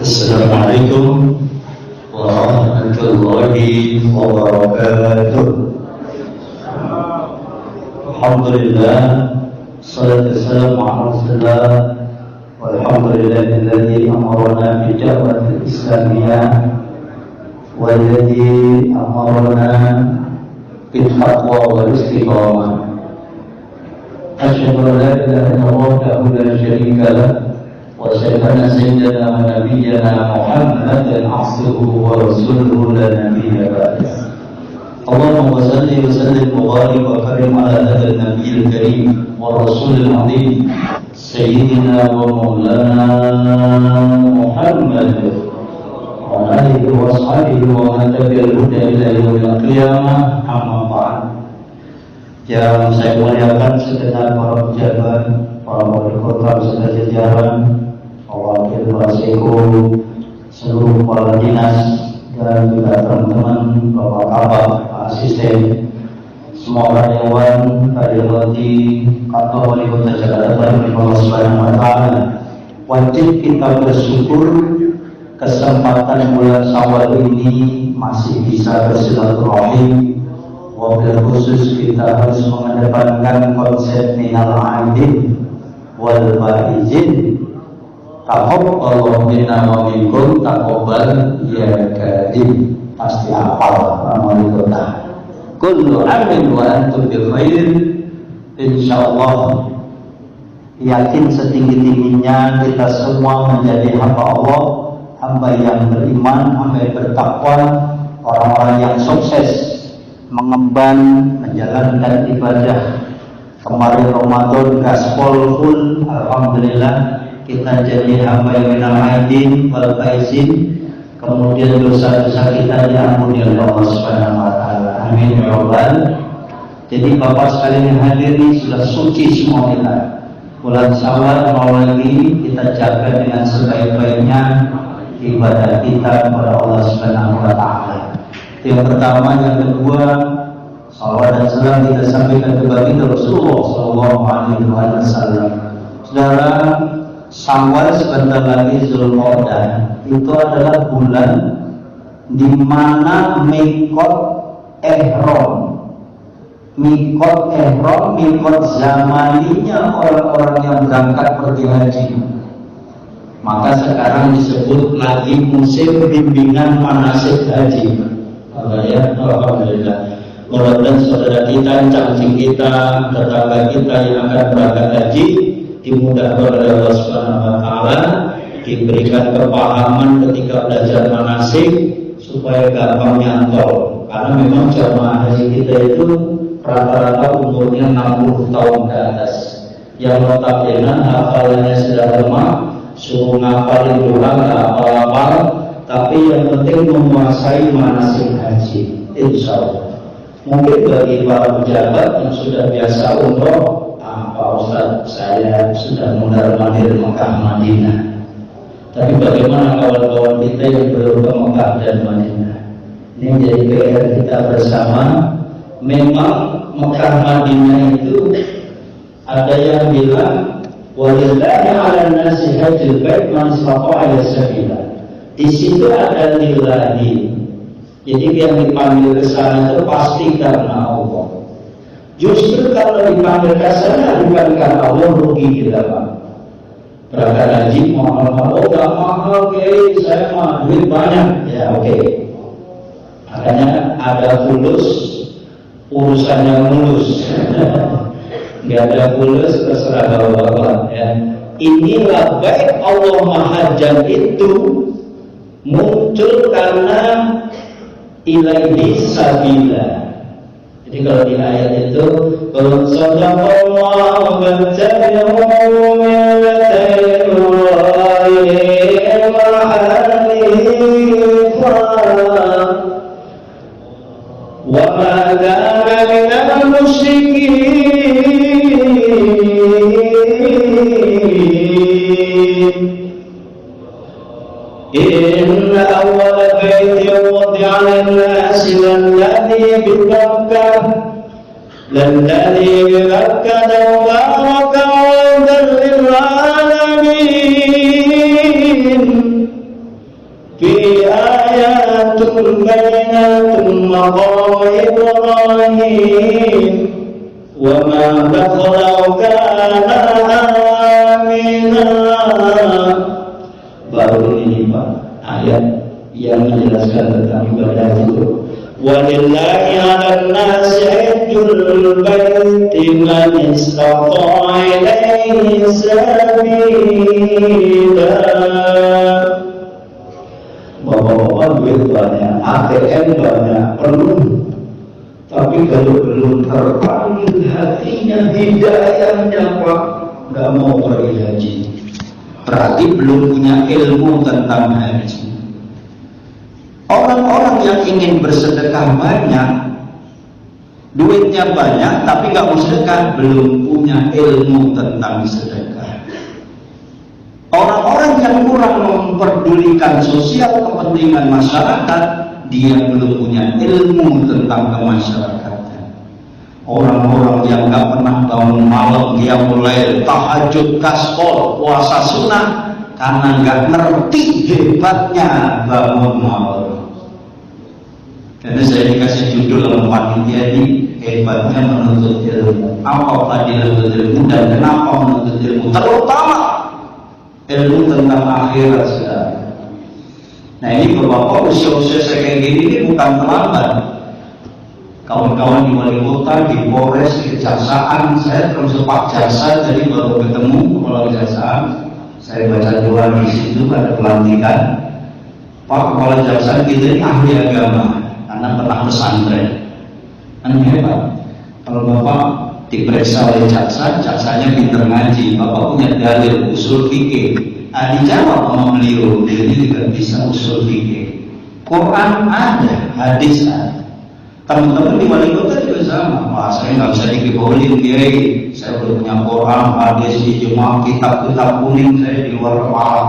Assalamualaikum warahmatullahi wabarakatuh. Alhamdulillah, salatu wassalamu ala Rasulillah, walhamdulillahilladzi amarna bi da'watil islamiyah walladzi amarna bil taqwa wal istiqamah. Asyhadu an la ilaha illallah wahdahu la syarika lah وأشهد أن سيدنا ونبينا محمدا عبده ورسوله لا نبي بعده. اللهم صل وسلم وبارك وكرم على هذا النبي الكريم والرسول العظيم سيدنا ومولانا محمد وعلى آله وأصحابه ومن تبع الهدى إلى يوم القيامة. أما بعد. Yang saya muliakan segenap para pejabat, para wali kota beserta jajaran, wakil Waseko, seluruh kepala dinas, dan juga teman-teman, bapak-bapak, asisten, semua karyawan, karyawati, kantor wali kota Jakarta, Allah Subhanahu wa Ta'ala. Wajib kita bersyukur kesempatan bulan Syawal ini masih bisa bersilaturahim. Wabil khusus kita harus mengedepankan konsep minal aidin wal faizin. Taqabbal minna wa minkum taqabbal ya karim. Pasti hafal amal kita. Kullu amin wa antum bi khair. Insyaallah yakin setinggi-tingginya kita semua menjadi hamba Allah, hamba yang beriman, hamba yang bertakwa, orang-orang yang sukses mengemban menjalankan ibadah. Kemarin Ramadan gaspol full, alhamdulillah kita jadi hamba yang minal aidin wal faizin. Kemudian dosa-dosa kita diampuni oleh Allah Subhanahu wa Ta'ala. Amin ya rabbal. Jadi Bapak sekalian yang hadir ini sudah suci semua kita. Bulan Syawal mau lagi kita jaga dengan sebaik-baiknya ibadah kita kepada Allah Subhanahu wa Ta'ala. Yang pertama, yang kedua, salawat dan salam kita sampaikan kepada kita Rasulullah Sallallahu Alaihi Wasallam. Saudara, Syawal sebentar lagi Zulqa'dah itu adalah bulan di mana mikot ihram, mikot zamaninya orang-orang yang berangkat pergi haji. Maka sekarang disebut lagi musim bimbingan manasik haji. Alhamdulillah. Mudah-mudahan saudara kita, cacing kita, tetangga kita yang akan berangkat haji dimudahkan oleh Allah Subhanahu wa Ta'ala, diberikan kepahaman ketika belajar manasik supaya gampang nyantol. Karena memang jamaah haji kita itu rata-rata umurnya 60 tahun ke atas. Yang notabene hafalannya sudah lemah, suruh ngapalin doang nggak hafal-hafal. Tapi yang penting menguasai manasik haji, insya Allah. Mungkin bagi para pejabat yang sudah biasa umroh, Pak Ustadz, saya sudah mondar-mandir Mekah Madinah. Tapi bagaimana kawan-kawan kita yang belum ke Mekah dan Madinah? Ini jadi PR kita bersama. Memang Mekah Madinah itu ada yang bilang walillahi 'alan nasi hajjul bait man istata'a ila sabila. Di situ ada lillahi. Jadi yang dipanggil ke sana itu pasti karena Allah. Justru kalau dipanggil ke sana bukan karena Allah, rugi kita Pak. Berangkat haji mahal-mahal, oh gak mahal Kiai, saya mah duit banyak. Ya oke. Makanya ada fulus, urusannya mulus. Gak ada fulus, terserah bapak-bapak ya. Inilah baik Allah Mahajjan itu muncul karena ilaihi sabila. Jadi kalau di ayat itu sadaqallahu battabi'u wa ma kana minal musyrikin. Inna awwala baitin wudi'a lin-nasi lalladhi bi-Bakkah mubarakan wa hudan lil-'alamin. ayatun bayyinatun maqam Ibrahim wa ma dakhalau kana amina. Baru ini Pak ayat yang menjelaskan tentang ibadah itu. Walillahi 'alan nasi hajjul baiti man istata'a ilaihi sabila. Bapak-bapak duit banyak, ATM banyak, penuh, tapi kalau belum terpanggil hatinya, hidayahnya Pak, nggak mau pergi haji. Berarti belum punya ilmu tentang haji. Orang-orang yang ingin bersedekah banyak, duitnya banyak, tapi nggak mau sedekah, belum punya ilmu tentang sedekah. Orang-orang yang kurang memperdulikan sosial kepentingan masyarakat, dia belum punya ilmu tentang kemasyarakatan. Orang-orang yang nggak pernah bangun malam, dia mulai tahajud, kaskol, puasa sunnah, karena nggak ngerti hebatnya bangun malam. Karena saya dikasih judul sama panitia ini, hebatnya menuntut ilmu. Apa fadilah menuntut ilmu dan kenapa menuntut ilmu? Terutama ilmu tentang akhirat saudara. Nah ini bapak usia-usia saya kayak gini ini bukan terlambat. Kawan-kawan di wali kota, di Polres, di Kejaksaan, saya termasuk Pak Jaksa, jadi baru ketemu kepala Kejaksaan. Saya baca doa di situ ada pelantikan. Pak Kepala Kejaksaan kita ini ahli agama, karena pernah pesantren. Kan hebat. Kalau bapak diperiksa oleh jaksa, jaksanya pinter ngaji, bapak punya dalil usul fikih. Dijawab sama beliau, beliau juga bisa usul fikih. Quran ada, hadis ada. Teman-teman di wali kota juga sama. Wah, saya nggak bisa dikibolin, kiai. Saya udah punya Quran, hadis, ijma, kitab-kitab kuning saya di luar kepala.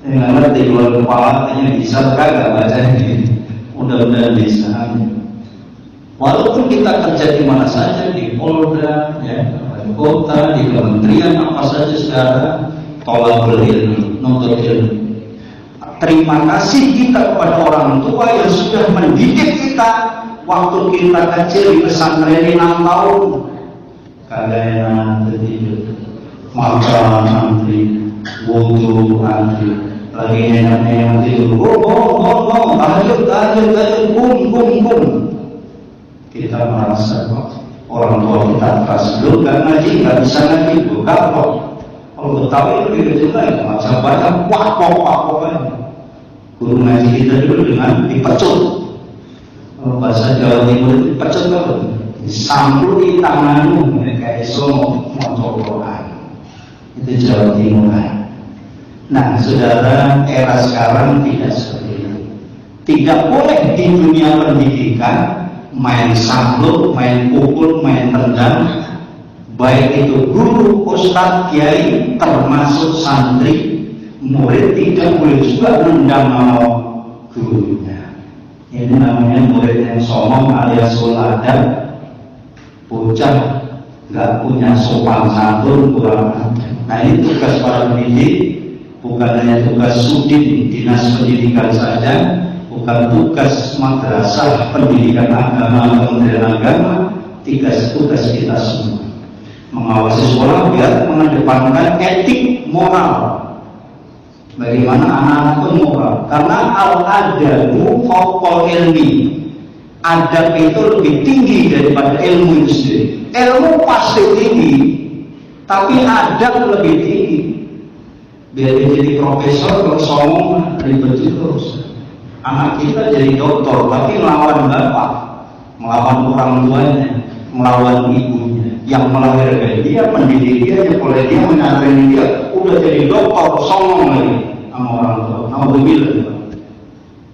Saya nggak ngerti di luar kepala, katanya bisa kagak baca ini. Mudah-mudahan bisa. Walaupun kita kerja di mana saja, di Polda, ya, wali kota, di kementerian apa saja sekarang, tolabul ilmi, nuntut ilmu. Terima kasih kita kepada orang tua yang sudah mendidik kita waktu kita kecil di pesantren 6 tahun. Kalian tidur, makan antri, wudu antri, lagi enak-enak tidur, tahajud, kum. Kita merasa kok orang tua kita keras dulu, gak ngaji, gak bisa ngaji, buka kok. Kalau Betawi lebih kecil lagi, macam banyak, wah. Guru ngaji kita dulu dengan dipecut. Kalau bahasa Jawa Timur itu dipecut kalau disampul di tanganmu kayak mau cokrokan. Itu Jawa Timur. Nah saudara, era sekarang tidak seperti itu. Tidak boleh di dunia pendidikan main sampluk, main pukul, main tendang, baik itu guru, ustadz, kiai, termasuk santri. Murid tidak boleh juga nendang nama gurunya. Ini namanya murid yang somong alias adab, bocah nggak punya sopan santun, kurang ajar. Nah ini tugas para pendidik, bukan hanya tugas sudin dinas pendidikan saja, bukan tugas madrasah pendidikan agama Kementerian Agama, tugas kita semua mengawasi sekolah biar mengedepankan etik moral. Bagaimana anak-anak pun moral, karena al-adabu fawqal ilmi. Adab itu lebih tinggi daripada ilmu itu sendiri. Ilmu pasti tinggi, tapi adab lebih tinggi. Biar dia jadi profesor, kalau somong ribet terus. Anak kita jadi doktor, tapi melawan bapak, melawan orang tuanya, melawan ibunya, yang melahirkan dia, mendidik dia, nyekolah dia, mengajarin dia, udah jadi dokter, somong lagi sama orang tua. Alhamdulillah.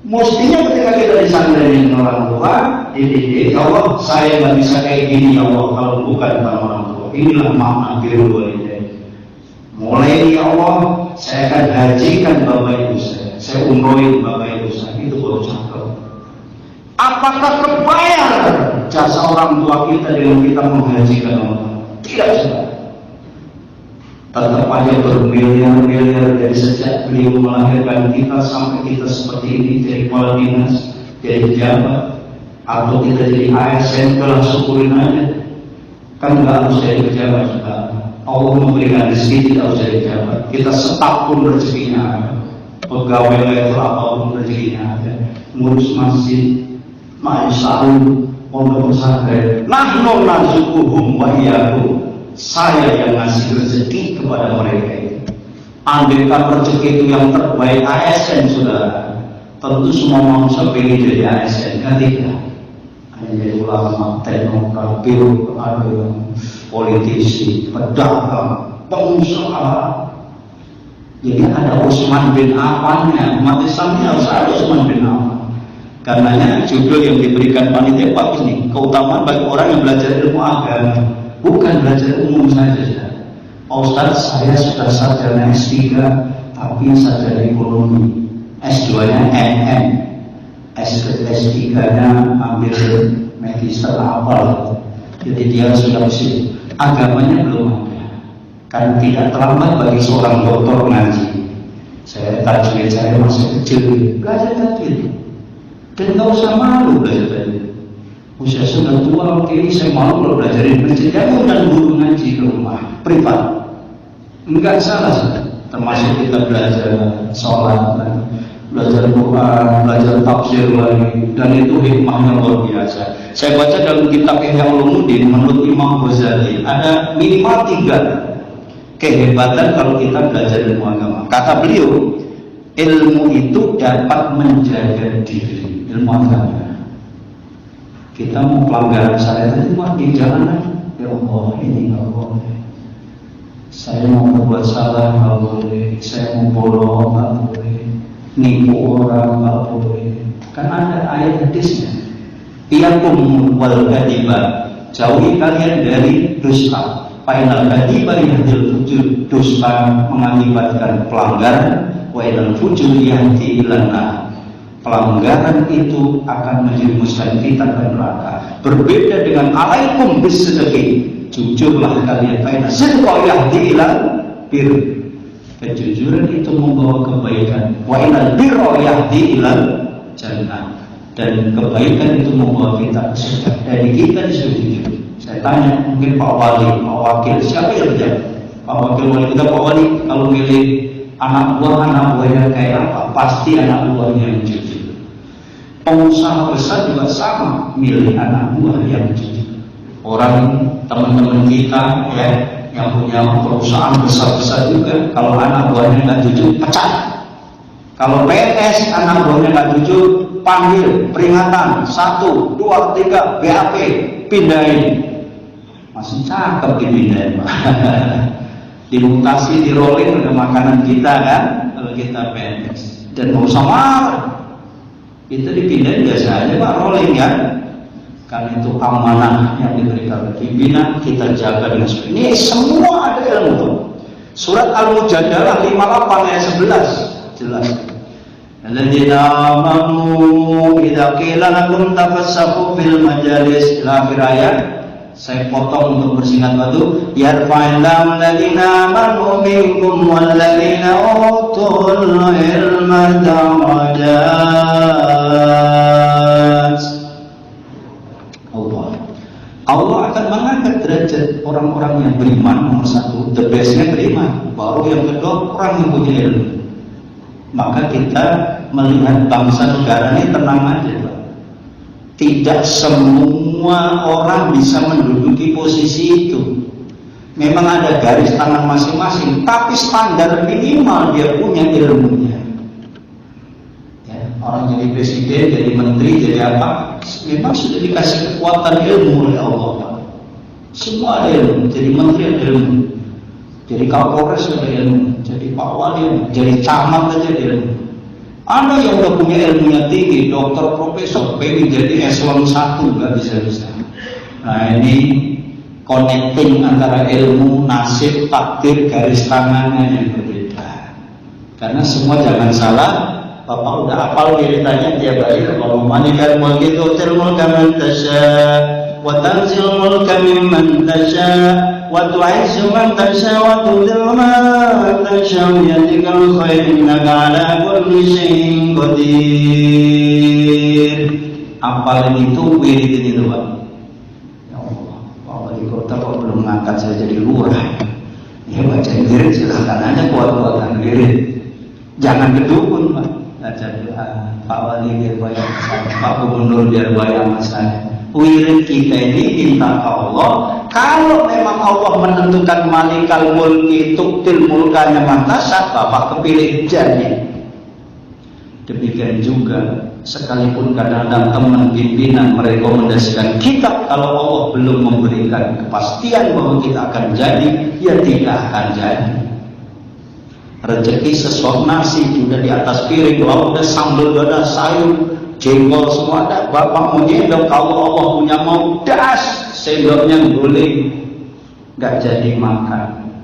Mestinya ketika kita disandari orang tua, dididik, ya Allah, saya nggak bisa kayak gini ya Allah kalau bukan sama orang tua. Inilah makna birrul walidain. Mulai ya Allah, saya akan hajikan bapak ibu saya umrohin bapak ibu saya. Itu baru cakep. Apakah kebayar jasa orang tua kita dengan kita menghajikan orang tua? Tidak, saudara. tetap aja bermiliar-miliar dari sejak beliau melahirkan kita sampai kita seperti ini, jadi kepala dinas, jadi pejabat, atau kita jadi ASN, kelas syukurin aja. Kan nggak harus jadi pejabat juga. Allah memberikan rezeki tidak harus jadi pejabat. Kita setap pun rezekinya ada. Pegawai level apapun rezekinya ada. Ngurus masjid, ma'isya'un, pondok pesantren. Nahnu narzuquhum wa iyyakum. Saya yang ngasih rezeki kepada mereka itu. Andaikan rezeki itu yang terbaik ASN, saudara, tentu semua manusia pengen jadi ASN, kan tidak? Hanya jadi ulama, teknokrat, birokrat, politisi, pedagang, pengusaha. Jadi ada Utsman bin Affan-nya, umat Islamnya harus ada Utsman bin Affan. Karenanya judul yang diberikan panitia bagus nih, keutamaan bagi orang yang belajar ilmu agama. Bukan belajar umum saja. Ustaz, saya sudah sarjana S3, tapi sarjana ekonomi. S2-nya MM, S3-nya ambil magister apa. Jadi dia sudah usia. Agamanya belum ada. Karena tidak terlambat bagi seorang doktor ngaji. Saya tajwid, saya masih kecil, belajar tajwid. Dan nggak usah malu belajar tajwid. Usia sudah tua, oke, saya malu kalau belajarin masjid. Jangan undang guru ngaji ke rumah, privat. Enggak salah, termasuk kita belajar sholat, belajar Quran, belajar tafsir lagi, dan itu hikmahnya luar biasa. Saya baca dalam kitab Ihya Ulumuddin menurut Imam Ghazali ada minimal 3 kehebatan kalau kita belajar ilmu agama. Kata beliau, ilmu itu dapat menjaga diri, ilmu agama. Kita mau pelanggaran syariat itu di jalanan, ya Allah ini nggak boleh. Saya mau berbuat salah nggak boleh. Saya mau bohong nggak boleh. Nipu orang nggak boleh. Kan ada ayat hadisnya. Iyakum wal kadiba, jauhi kalian dari dusta. Fainal kadiba yahdil fujur, dusta mengakibatkan pelanggaran. Wa ilal fujur yahdi ilana. Pelanggaran itu akan menjerumuskan kita ke neraka. Berbeda dengan alaikum bisidqi, jujurlah kalian. Faina sidqa yahdi ilal bir. Kejujuran itu membawa kebaikan. Wa ilal birra yahdi ilal jannah. Dan kebaikan itu membawa kita ke surga. Dari kita disuruh jujur. Saya tanya, mungkin Pak Wali, Pak Wakil, siapa yang berjawab? Pak Wakil wali kita, Pak Wali, kalau milih anak buahnya kayak apa? Pasti anak buahnya yang jujur. Pengusaha besar juga sama, milih anak buah yang jujur. Orang teman-teman kita ya, yang punya perusahaan besar-besar juga, kalau anak buahnya nggak jujur, pecat. Kalau PNS anak buahnya nggak jujur, panggil peringatan 1, 2, 3 BAP, pindahin. Masih cakep dipindahin, dimutasi, di rolling ke makanan kita kan, kalau kita PNS. Dan nggak usah marah. Itu dipindahin biasa aja Pak, rolling ya. Karena itu amanah yang diberikan pimpinan, kita jaga dengan seperti ini. Semua ada ilmu. Surat Al-Mujadalah 58 ayat 11 jelas. Alladzina amanu idza qila lakum tafassahu fil majalis, akhir ayat. Saya potong untuk bersingkat waktu. Yarfa'illahu alladzina amanu minkum walladzina utul ilma darajat. Allah akan mengangkat derajat orang-orang yang beriman. Nomor 1, the bestnya beriman. Baru yang kedua, orang yang punya ilmu. Maka kita melihat bangsa negara ini tenang aja, Pak. Tidak semua orang bisa menduduki posisi itu. Memang ada garis tangan masing-masing, tapi standar minimal dia punya ilmunya. Ya, orang jadi presiden, jadi menteri, jadi apa? Memang sudah dikasih kekuatan ilmu oleh Allah, Pak. Semua ada ilmu. Jadi menteri ada ilmu, jadi Kapolres ada ilmu, jadi Pak Wali, jadi camat aja ada ilmu. Ada yang udah punya ilmunya tinggi, dokter, profesor, pengen jadi eselon 1, nggak bisa-bisa. Nah ini connecting antara ilmu, nasib, takdir, garis tangannya yang berbeda. Karena semua jangan salah, Bapak udah hafal ceritanya tiap hari. Kalau manikal mulki tu'til mulka man tasya wa tanzil mulka mimman tasya wa tu'izzu man tasha wa tudhillu man tasha bi yadikal khair innaka 'ala kulli syai'in qadir. Apalagi itu wirid ini Pak. Ya Allah, Pak Wali Kota kok belum ngangkat saya jadi lurah. Ya baca wirid silahkan aja kuat-kuatan wirid. Jangan kedukun Pak. Baca doa Pak Wali biar bayar saya, Pak Gubernur biar bayar saya. Wirid kita ini minta ke Allah. Kalau memang Allah menentukan malikal mulki tuktil mulkanya mantasa, Bapak kepilih jadi. Demikian juga sekalipun kadang-kadang teman pimpinan merekomendasikan kita, kalau Allah belum memberikan kepastian bahwa kita akan jadi, ya tidak akan jadi. Rezeki sesuap nasi sudah di atas piring, lauk ada sambal, ada sayur, jengkol semua ada. Bapak mau nyendok, kalau Allah punya mau das, sendoknya boleh, nggak jadi makan.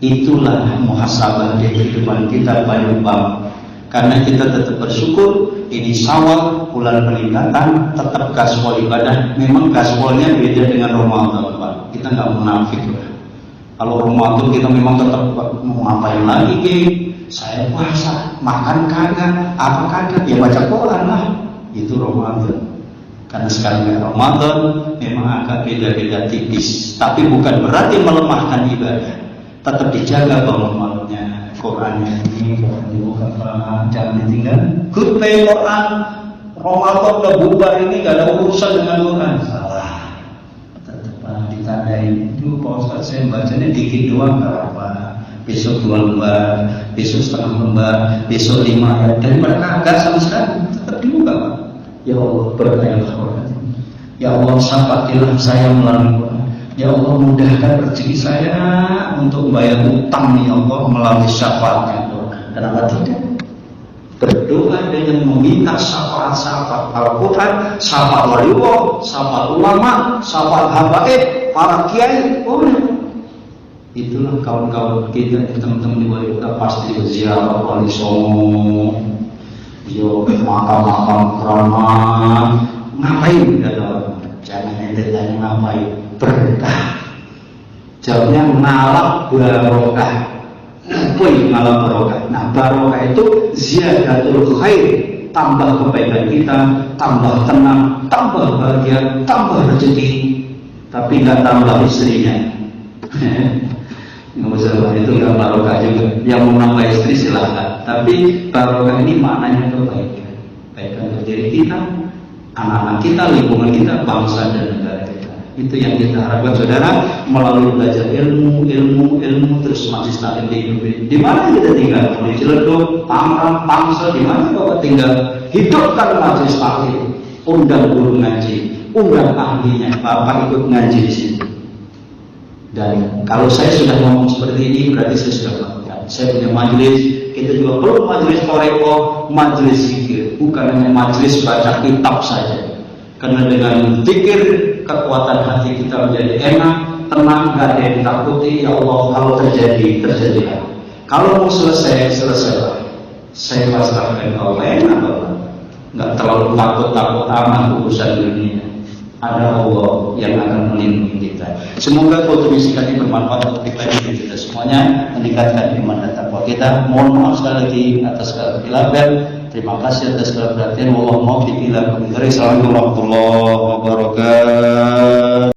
Itulah muhasabah di kehidupan kita pada Bang. Karena kita tetap bersyukur, ini Syawal, bulan peningkatan, tetap gaspol ibadah. Memang gaspolnya beda dengan Ramadan, Pak. Kita nggak munafik. Kalau Ramadan kita memang tetap mau ngapain lagi, saya puasa, makan kagak, apa kagak, ya baca Quran lah. Itu Ramadan. Karena sekarang Ramadan memang agak beda-beda tipis, tapi bukan berarti melemahkan ibadah. Tetap dijaga bangun malamnya. Qurannya ini dibuka Quran, jangan ditinggal. Khutbah Quran, Ramadan udah bubar ini gak ada urusan dengan Quran. Salah. Tetap ditandain. Dulu Pak Ustaz saya bacanya dikit doang gak apa. Besok 2 lembar, besok setengah lembar, besok 5 ayat. Daripada kagak sama sekali, tetap dibuka Pak. Ya Allah berkailah Quran. Ya Allah sampaikanlah saya melalui Quran. Ya Allah mudahkan rezeki saya untuk membayar utang ya Allah melalui syafaatnya. Kenapa tidak? Berdoa dengan meminta syafaat-syafaat Al-Quran, syafaat wali Allah, syafaat ulama, syafaat habaib, para kiai. Itulah kawan-kawan kita, teman-teman di wali kota pasti berziarah wali songo, yo makam-makam keramat. Ngapain kata orang? Jangan ente tanya ngapain. Berkah. Jawabnya ngalap barokah. Apa yang ngalap barokah? Nah barokah itu ziyadatul khair, tambah kebaikan kita, tambah tenang, tambah bahagia, tambah rezeki. Tapi nggak tambah istrinya. Nggak usah, itu nggak barokah juga. Yang mau nambah istri silahkan. Tapi barokah ini maknanya kebaikan. Kebaikan untuk diri kita, anak-anak kita, lingkungan kita, bangsa dan negara kita. Itu yang kita harapkan saudara, melalui belajar ilmu terus majlis taklim di Indonesia. Di mana kita tinggal? Di Ciledug, Tangerang, Tangsel, di mana Bapak tinggal? Hidupkan majlis taklim, undang guru ngaji, undang ahlinya, Bapak ikut ngaji di sini. Dan kalau saya sudah ngomong seperti ini, berarti saya sudah melakukan. Saya punya majlis, kita juga perlu majlis koreko, majlis zikir, bukan hanya majlis baca kitab saja. Karena dengan zikir kekuatan hati kita menjadi enak, tenang, gak ada yang takuti. Ya Allah, kalau terjadi, terjadilah. Kalau mau selesai, selesailah. Saya pasrahkan Allah, enak Allah. Nggak terlalu takut-takut amat urusan dunia. Ada Allah yang akan melindungi kita. Semoga kontribusi kami bermanfaat untuk pribadi kita semuanya, meningkatkan iman dan takwa kita. Mohon maaf sekali lagi atas segala kekeliruan. Terima kasih atas segala perhatian. Wallahualam. Assalamualaikum warahmatullahi wabarakatuh.